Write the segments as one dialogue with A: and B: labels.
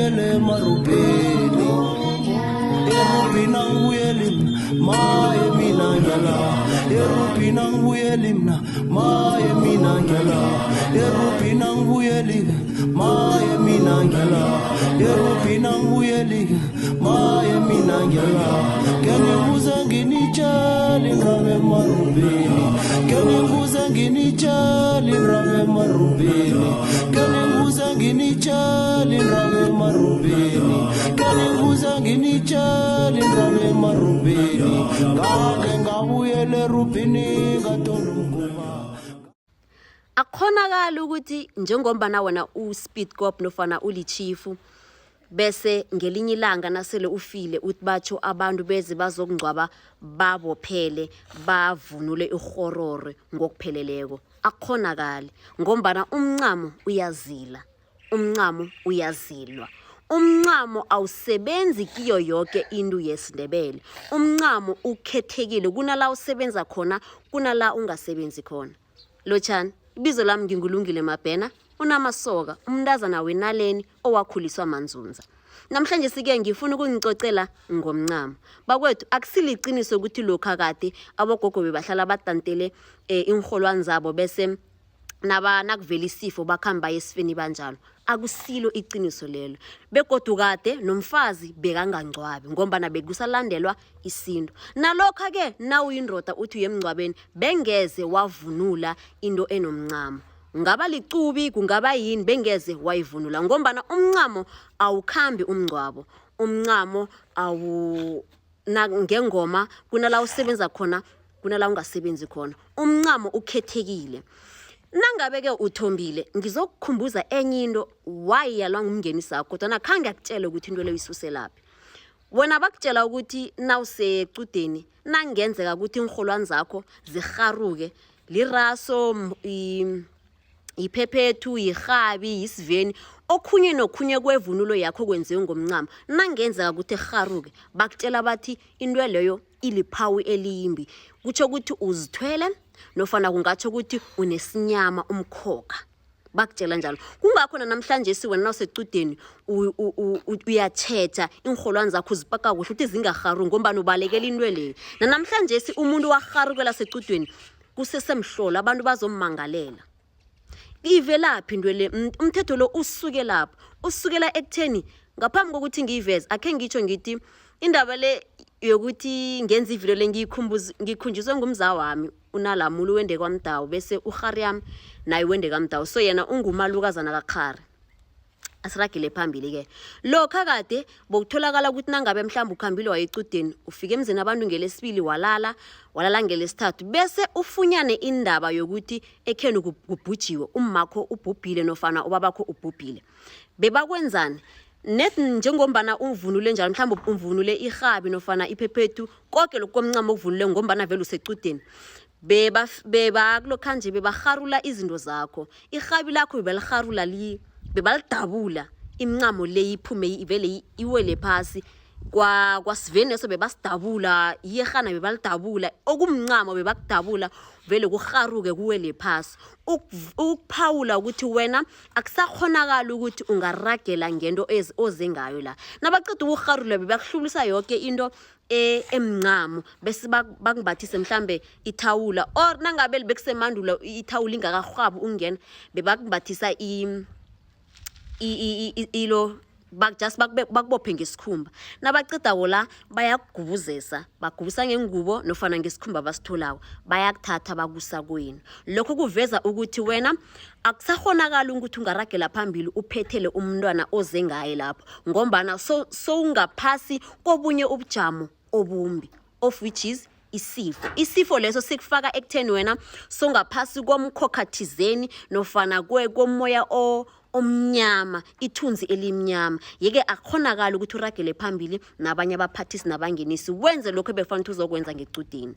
A: ngibuyele marubeni erubina ngibuyele maye mina ngiyala erubina ngibuyele mina maye mina ngiyala erubina ngibuyele maye mina ngiyala erubina ngibuyele maye mina ngiyala ngibuza nginitshali ngabe marubeni ngibuza nginitshali ngabe marubeni ngibuza nginitshali ngabe marubeni ngibuza nginitshali ngabe marubeni ngake ngabuyele rubini katolumkuba.
B: Akhonakala ukuthi njengombana wena u-speed cop nofana ulichifu bese ngelinye ilanga nasele ufile uthi batsho abantu beze bazokungcwaba babophele bavunule ihororo ngokupheleleko. Akhonakala ngombana umncamo uyazila, umncamo uyazilwa. Umncamo awusebenzi kiyo yonke into yesiNdebele. Umncamo ukhethekile, kunala usebenza khona, kunala ungasebenzi khona. Lotshani, ibizo lami ngingulungile Mabhena, unamasoka, umntazana wenaleni owakhuliswa manzunza. Namhlanje sike ngifuna ukungicocela ngomncamo. Bakwethu akusiliqiniso ukuthi lokha kade abogogo bebahlala badantele inholwane zabo bese nakuvela isifo bakhamba esifeni banjalo. Akusilo iqiniso lelo. Begodu kade nomfazi bekangangcwabi ngombana bekusalandelwa isintu. Nalokho ke nawuyindoda uthi uyemncwabeni bengeze wavunula into enomncamo. Ngaba licubi kungaba yini bengeze wayivunula ngombana umncamo awukhambi umncwabo. Umncamo ngengoma kunala usebenza khona, kunala ungasebenzi khona. Umncamo ukhethekile. Nangabe ke uthombile ngizokukhumbuza enye into wayiyalwa ngumngenisi wakho kodwa khange akutshele ukuthi into leyo isuselaphi. Wena bakutshela ukuthi nawusecudeni nangenzeka ukuthi inholwane zakho zikharuke liraso iphephethu ihabi isiveni okhunye nokhunye kwevunulo yakho kwenziwe ngomncamo nangenzeka ukuthi ekharuke bakutshela bathi into leyo iliphawu eliyimbi kutsho ukuthi uzithwele nofana kungatsho ukuthi unesinyama umkhokha bakutshela njalo. Kungakho namhlanje siwena nawusecudeni uyathetha inholwane zakho uzipaka kuhle ukuthi zingaharu ngombana ubalekela into leyo. Namhlanje umuntu waharukela secudeni kusesemhlola abantu bazommangalela. Ivelaphi into le umthetho lo usuke lapho usukela ekutheni ngaphambi kokuthi ngiyiveze akhe ngitsho ngithi indaba le yokuthi ngenza ivideo le ngikhunjiswe ngumza wami unalamulu wende kwaMdawu bese uHariam naye wende kwaMdawu so yena ungumalukazana kaKhari. Asiragile phambili ke lokho kade bokutholakala ukuthi nangabe mhlawumbe ukhambile wayecudeni ufike emzini abantu ngelesibili walala ngelesithathu bese ufunyane indaba yokuthi ekheni kubhujiwe ummakho ubhubhile nofana ubabakho ubhubhile. Bebakwenzani net njengombana uvunule njalo mhlawumbe uvunule ihabi nofana iphephethu konke lokomncamo okuvunule ngombana vele usecudeni beba kulokhanje bebaharula izinto zakho. Ihabi lakho bebaliharula bebalidabula imncamo le iphume ivele iwele phasi kwasivene so bebasidabula iyehana bebalidabula okumncamo bebakudabula vele kuharuke kuwele phasi ukuphawula ukuthi wena akusakhonakala ukuthi ungaragela ngento ozengayo la. Nabaqeda ukuharula bebakuhlulisa yonke into emncamo bese bakubathise mhlambe ithawula or nangabe bekusemandula ithawula ingakahwabi ungena bebakubathisa ilo bakubophe ngesikhumba. Nabaqeda la bayakugubuzesa bagubisa ngengubo nofana ngesikhumba basitholako bayakuthatha bakusa kwenu. Lokho kuveza ukuthi wena akusakhonakala ukuthi ungaragela phambili uphethele umntwana ozengaye lapho ngombana so ungaphasi kobunye ubujamo obumbi of which is isifo leso sikufaka ekutheni wena songaphasi komkhokhathizeni nofana komoya omnyama ithunzi elimnyama. Yeke akhonakala ukuthi uragele phambili nabanye abaphathisi nabangenisi wenze lokho befanele uzokwenza ngecudeni.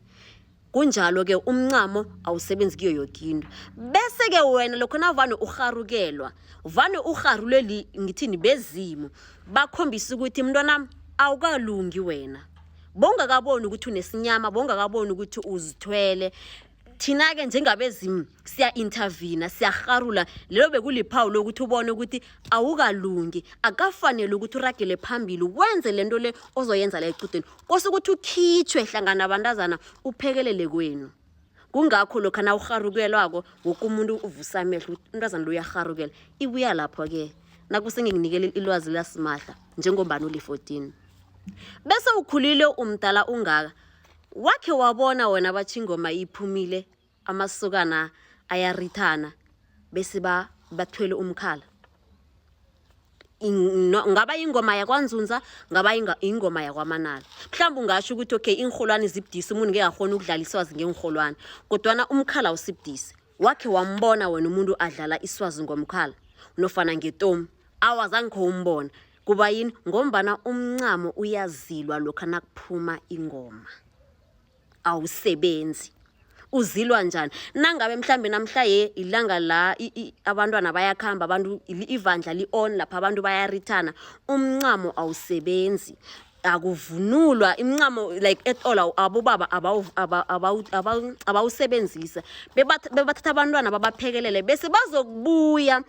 B: Kunjalo ke umncamo awusebenzi kiyo yonke into. Bese ke wena lokho navane uharukelwa vane uharuleli ngithini bezimo bakhombisa ukuthi mntwana awukalungi wena. Bongakaboni ukuthi unesinyama, bongakaboni ukuthi uzithwele. thina ke njengabezimu siya intervene siyaharula lelo bekuliphawu lokuthi ubone ukuthi awukalungi akafanele ukuthi uragele phambili wenze lento le ozoyenza la equdeni kose ukuthi ukhitshwe hlangana abantazana uphekelele kwenu kungakho lokho na uharukelwako woke umuntu uvusa amehlo umntazana lo uyaharukela ibuya lapho ke nakusenginikele ilwazi lasimahla njengombani uli 14 bese ukhulile umdala ungaka wakhe wabona wena bachingoma iphumile amasokana ayarithana bese bathwele umkhala ngaba ingoma yakwanzunza ngaba ingoma yakwamanala mhlawumbe ungasho ukuthi okay ingholwane zibdisi umuntu ngeke akhona ukudlala iswazi ngengholwane kodwana umkhala usibdisi wakhe wambona wena umuntu adlala iswazi ngomkhala nofana ngetomu awazange umbona kuba yini ngombana umncamo uyazilwa lokho nakuphuma ingoma awusebenzi uzilwa njani nangabe mhlambe namhlaye ilanga la abantwana bayakhamba abantu ivandla li-on lapha abantu bayarithana umncamo awusebenzi akuvunulwa imncamo like at all abobaba abawusebenzisa bebathatha abantwana babaphekelele bese bazokubuya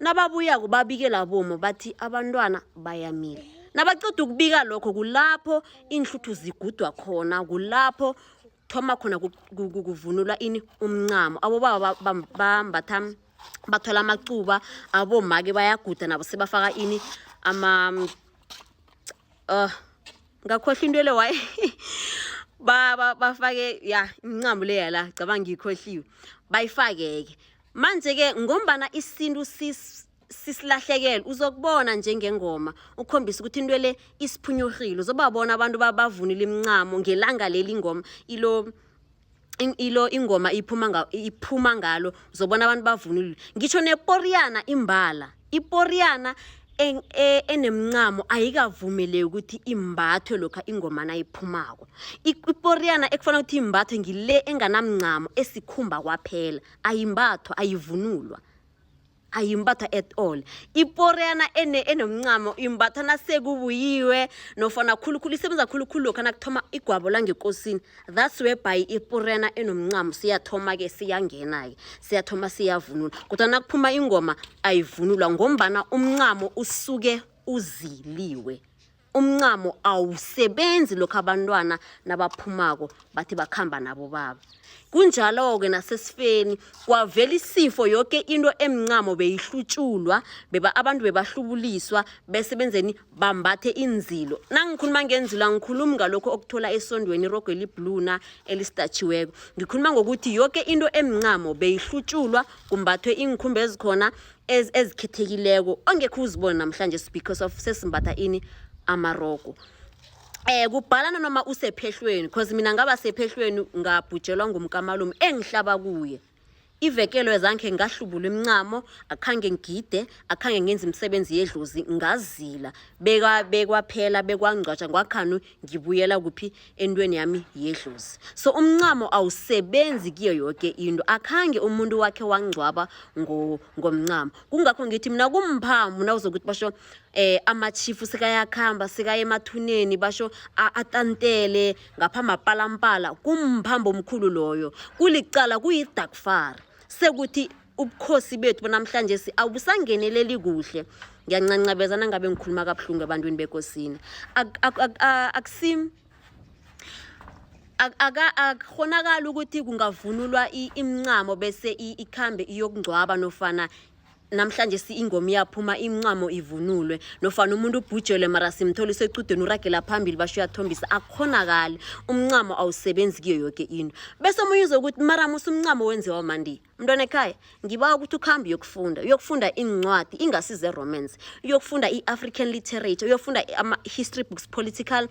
B: nababuya kubabikela bomo bathi abantwana bayamile nabaqeda ukubika lokho kulapho inhluthu zigudwa khona kulapho thoma khona kuvunulwa ini umncamo abobaba bambatha bathola amacuba abomake bayaguda nabo sebafaka ini ngakhohle into le waye bafake ya incamo le yala cabanga ngikhohliwe bayifakeke manje ke ngombana isintu sisilahlekela uzokubona njengengoma ukhombisa ukuthi into le isiphunyuhile uzobabona abantu bavunile imncamo ngelanga leli ingoma ilo ingoma iphuma ngalo uzobona abantu bavunile ngisho neporiana imbala iporiana enemncamo ayikavumeleki ukuthi imbathwe lokho ingoma nayiphumako iporiana ekufanele ukuthi imbathwe ngile enganamncamo esikhumba kwaphela ayimbathwa ayivunulwa ayimbatha at all iporiana enomncamo imbatha nasekubuyiwe nofana khulukhulu isebenza khulukhulu lokho nakuthoma igwabo langekosini that's whereby iporiana enomncamo siyathoma ke siyangena ke siyathoma siyavunula kodwa nakuphuma ingoma ayivunulwa ngombana umncamo usuke uziliwe umncamo awusebenzi lokho abantwana nabaphumako bathi bakhamba nabo baba kunjalo ke nasesifeni kwavela isifo yonke into emncamo beyihlutshulwa abantu bebahlubuliswa besebenzeni bambathe inzilo nangikhuluma ngenzilo ngikhuluma ngalokho okuthola esondweni irogo elibluna elistachiweko ngikhuluma ngokuthi yonke into emncamo beyihlutshulwa kumbathwe inkhumba ezikhona ezikhethekileko ongekho uzibona namhlanje because of sesimbatha ini amarogo kubhalana noma usephehlweni because mina ngaba sephehlweni ngabhujelwa ngumkamalume engihlaba kuye ivekelo ezanke ngahlubula imncamo akhange ngide akhange ngenza imisebenzi yedlozi ngazila bekwaphela bekwangcwatsha ngwakhanu ngibuyela kuphi endweni yami yedlozi so umncamo awusebenzi kiyo yonke into akhange umuntu wakhe wangcwaba ngomncamo kungakho ngithi mina kumphamvu nawuzokuthi basho amachifu sekayakhamba sekaye emathuneni basho atantele ngapha mapalampala kumphambo omkhulu loyo kulicala kuyidark far sekuthi ubukhosi bethu namhlanje awubusangeneleli kuhle ngiyancancabezana ngabe ngikhuluma kabuhlungu abantwini bekosini akusim akukhonakala ukuthi kungavunulwa imncamo bese ikhambe iyokungcwaba nofana namhlanje ingoma iyaphuma imncamo ivunulwe nofana umuntu ubhujele mara simthola secudeni uragela phambili basho uyathombisa akukhonakala umncamo awusebenzi kiyo yonke into bese umunye uzokuthi mara musu umncamo wenziwa mandi mntwana ekhaya ngibawa ukuthi ukhambe uyokufunda incwadi ingasize romance uyokufunda iAfrican literature uyokufunda history books political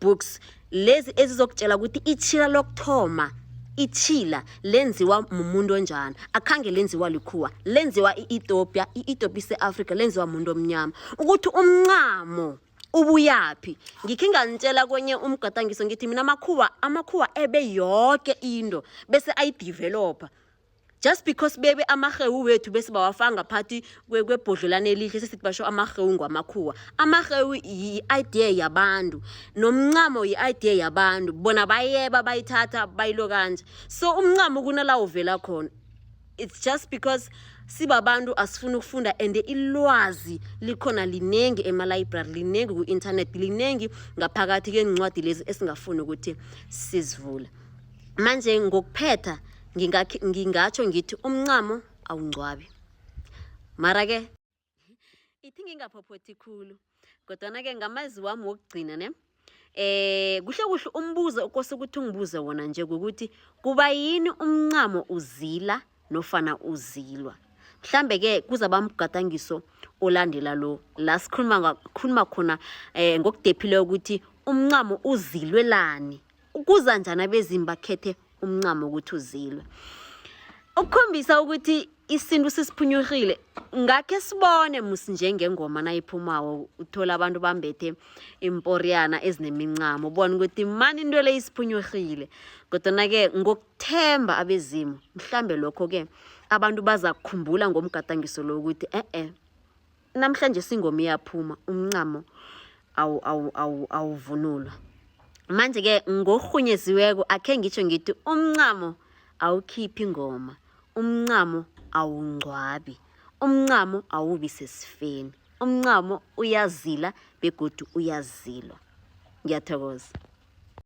B: books lezi ezizokutshela ukuthi ichila lokthoma ichila lenziwa umuntu onjani akhange lenziwa likhuwa lenziwa iEthiopia iseAfrica lenziwa umuntu omnyama ukuthi umncamo ubuyapi ngikhinga ngitshela kwenye umgadangiso ngithi mina amakhuwa ebe yonke into bese ayidevelopa just because bebe amahewu wethu bese bawafanga phakathi kwebhodlelane elihle sesithi basho amahewu ngwamakhuwa. Amahewu yi-idea yabantu nomncamo yi-idea yabantu bona bayeba bayithatha bayilo kanje. So umncamo kunala uvela khona. It's just because sibabantu asifuna ukufunda and ilwazi likhona linengi ema-library, linengi ku-internet, linengi ngaphakathi kwencwadi lezi esingafuni ukuthi sizivule. Manje ngokuphetha ngingatsho ngithi umncamo awungcwabi. Mara ke ithi ngingaphopothi khulu kodwa ke ngamazi wami wokugcina ne kuhle umbuzo okose ukuthi ungibuze wona nje ukuthi kuba yini umncamo uzila nofana uzilwa. Mhlambe ke kuzabamgadangiso olandela lo la sikhuluma khona ngokudephile ukuthi umncamo uzilwelani, ukuza njani abezimi bakhethe umncamo ukuthi uzilwe. Ukukhombisa ukuthi isintu sisiphunyukhile ngakhe sibone musi njengengoma nayiphumawo uthola abantu bambethe imporiana ezinemincamo ubona ukuthi mani into le isiphunyukhile. Kodwa ke ngokuthemba abezimo mhlambe lokho ke abantu baza kukhumbula ngomgadangiso lo ukuthi namhlanje singoma iyaphuma umncamo awuvunulwa. Manje ke ngorhunyeziweko akhe ngitsho ngithi umncamo awukhiphi ingoma, umncamo awungcwabi, umncamo awubi sesifeni, umncamo uyazila begodu uyazilwa. Ngiyathokoza.